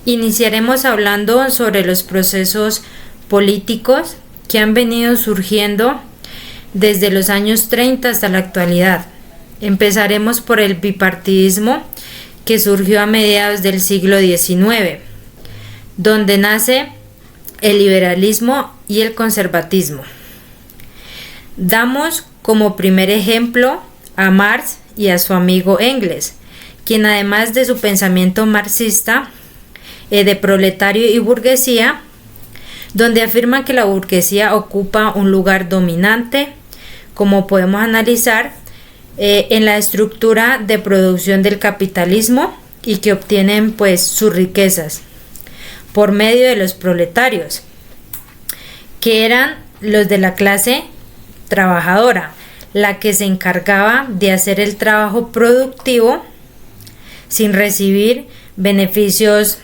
Iniciaremos hablando sobre los procesos políticos que han venido surgiendo desde los años 30 hasta la actualidad. Empezaremos por el bipartidismo, que surgió a mediados del siglo XIX, donde nace el liberalismo y el conservatismo. Damos como primer ejemplo a Marx y a su amigo Engels, quien además de su pensamiento marxista de proletario y burguesía, donde afirman que la burguesía ocupa un lugar dominante, como podemos analizar, en la estructura de producción del capitalismo, y que obtienen pues sus riquezas por medio de los proletarios, que eran los de la clase trabajadora, la que se encargaba de hacer el trabajo productivo sin recibir beneficios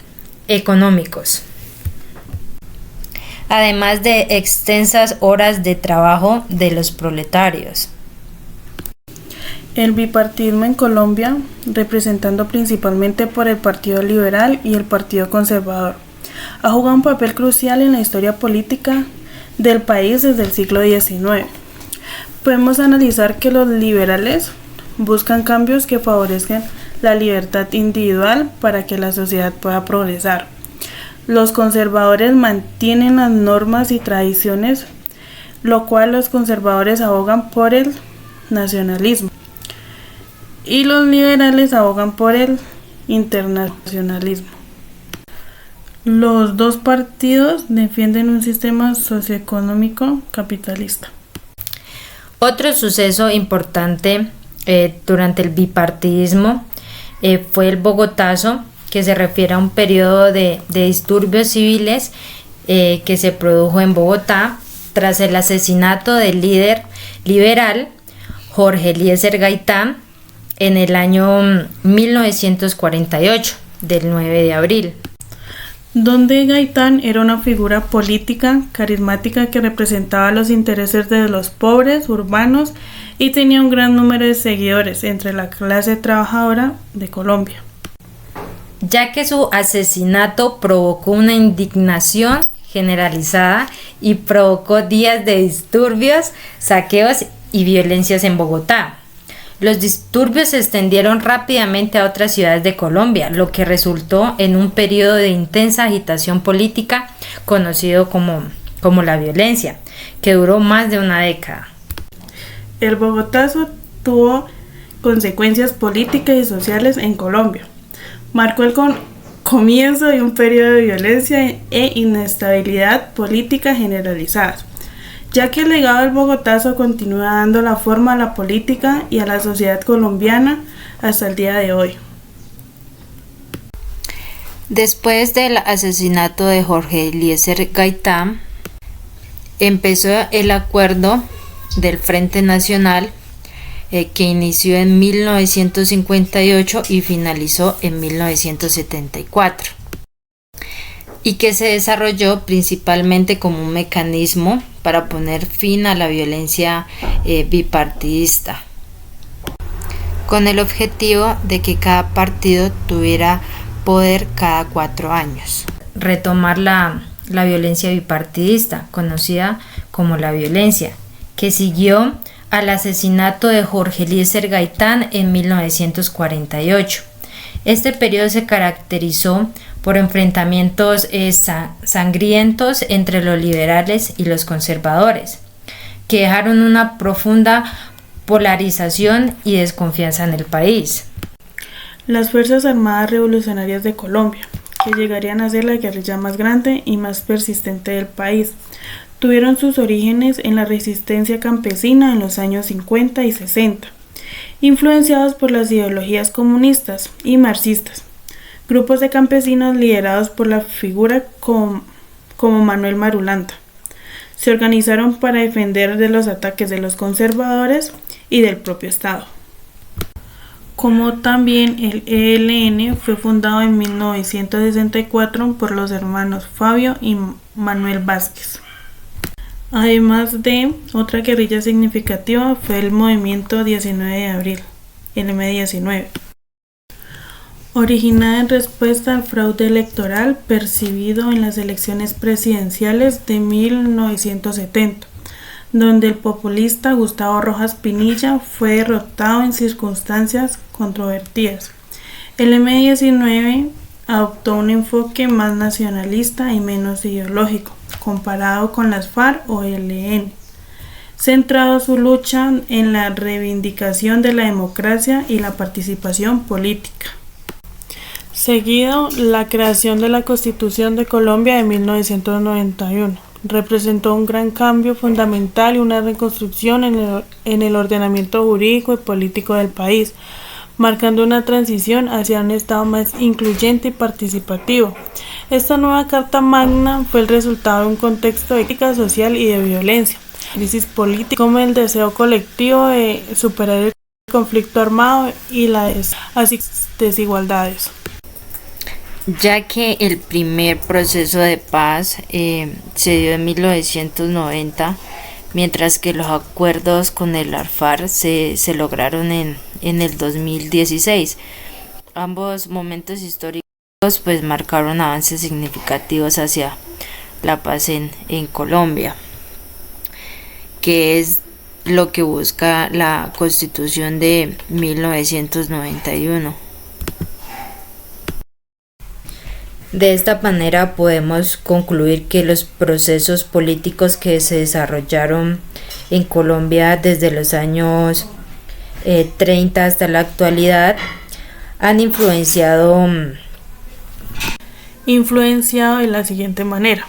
económicos, además de extensas horas de trabajo de los proletarios. El bipartidismo en Colombia, representado principalmente por el Partido Liberal y el Partido Conservador, ha jugado un papel crucial en la historia política del país desde el siglo XIX. Podemos analizar que los liberales buscan cambios que favorezcan la libertad individual para que la sociedad pueda progresar. Los conservadores mantienen las normas y tradiciones, lo cual los conservadores abogan por el nacionalismo, y los liberales abogan por el internacionalismo. Los dos partidos defienden un sistema socioeconómico capitalista. Otro suceso importante durante el bipartidismo fue el Bogotazo, que se refiere a un periodo de disturbios civiles que se produjo en Bogotá tras el asesinato del líder liberal Jorge Eliezer Gaitán en el año 1948, del 9 de abril. Donde Gaitán era una figura política carismática que representaba los intereses de los pobres urbanos y tenía un gran número de seguidores entre la clase trabajadora de Colombia, ya que su asesinato provocó una indignación generalizada y provocó días de disturbios, saqueos y violencias en Bogotá. Los disturbios se extendieron rápidamente a otras ciudades de Colombia, lo que resultó en un periodo de intensa agitación política conocido como la violencia, que duró más de una década. El Bogotazo tuvo consecuencias políticas y sociales en Colombia. Marcó el comienzo de un periodo de violencia e inestabilidad política generalizadas, ya que el legado del Bogotazo continúa dando la forma a la política y a la sociedad colombiana hasta el día de hoy. Después del asesinato de Jorge Eliezer Gaitán, empezó el acuerdo del Frente Nacional, que inició en 1958 y finalizó en 1974, y que se desarrolló principalmente como un mecanismo para poner fin a la violencia bipartidista, con el objetivo de que cada partido tuviera poder cada 4 años. Retomar la violencia bipartidista, conocida como la violencia, que siguió al asesinato de Jorge Eliezer Gaitán en 1948. Este periodo se caracterizó por enfrentamientos sangrientos entre los liberales y los conservadores, que dejaron una profunda polarización y desconfianza en el país. Las Fuerzas Armadas Revolucionarias de Colombia, que llegarían a ser la guerrilla más grande y más persistente del país, tuvieron sus orígenes en la resistencia campesina en los años 50 y 60, influenciados por las ideologías comunistas y marxistas. Grupos de campesinos liderados por la figura como Manuel Marulanda se organizaron para defender de los ataques de los conservadores y del propio Estado. Como también el ELN fue fundado en 1964 por los hermanos Fabio y Manuel Vázquez. Además de otra guerrilla significativa fue el movimiento 19 de abril, el M-19. originada en respuesta al fraude electoral percibido en las elecciones presidenciales de 1970, donde el populista Gustavo Rojas Pinilla fue derrotado en circunstancias controvertidas. El M-19 adoptó un enfoque más nacionalista y menos ideológico, comparado con las FARC o ELN, centrado su lucha en la reivindicación de la democracia y la participación política. Seguido, la creación de la Constitución de Colombia de 1991 representó un gran cambio fundamental y una reconstrucción en el ordenamiento jurídico y político del país, marcando una transición hacia un Estado más incluyente y participativo. Esta nueva Carta Magna fue el resultado de un contexto de crítica social y de violencia, crisis política, como el deseo colectivo de superar el conflicto armado y las desigualdades. Ya que el primer proceso de paz se dio en 1990, mientras que los acuerdos con el FARC se lograron en el 2016. Ambos momentos históricos pues marcaron avances significativos hacia la paz en Colombia, que es lo que busca la Constitución de 1991. De esta manera podemos concluir que los procesos políticos que se desarrollaron en Colombia desde los años 30 hasta la actualidad han influenciado de la siguiente manera.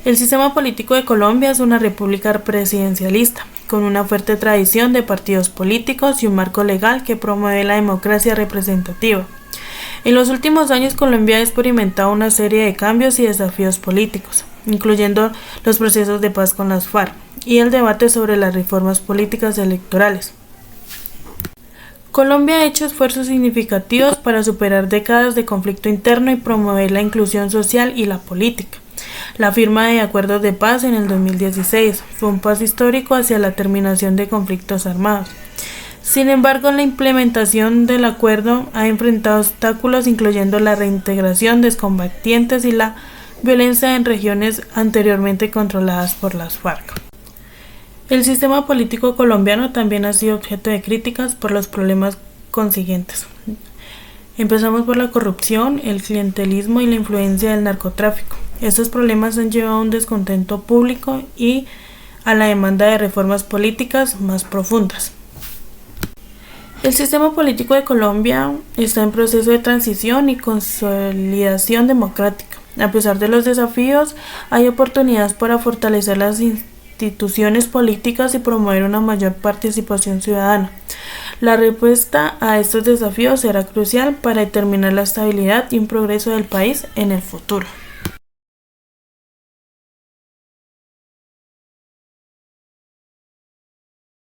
El sistema político de Colombia es una república presidencialista, con una fuerte tradición de partidos políticos y un marco legal que promueve la democracia representativa. En los últimos años, Colombia ha experimentado una serie de cambios y desafíos políticos, incluyendo los procesos de paz con las FARC y el debate sobre las reformas políticas electorales. Colombia ha hecho esfuerzos significativos para superar décadas de conflicto interno y promover la inclusión social y la política. La firma de acuerdos de paz en el 2016 fue un paso histórico hacia la terminación de conflictos armados. Sin embargo, la implementación del acuerdo ha enfrentado obstáculos, incluyendo la reintegración de excombatientes y la violencia en regiones anteriormente controladas por las FARC. El sistema político colombiano también ha sido objeto de críticas por los problemas consiguientes. Empezamos por la corrupción, el clientelismo y la influencia del narcotráfico. Estos problemas han llevado a un descontento público y a la demanda de reformas políticas más profundas. El sistema político de Colombia está en proceso de transición y consolidación democrática. A pesar de los desafíos, hay oportunidades para fortalecer las instituciones políticas y promover una mayor participación ciudadana. La respuesta a estos desafíos será crucial para determinar la estabilidad y un progreso del país en el futuro.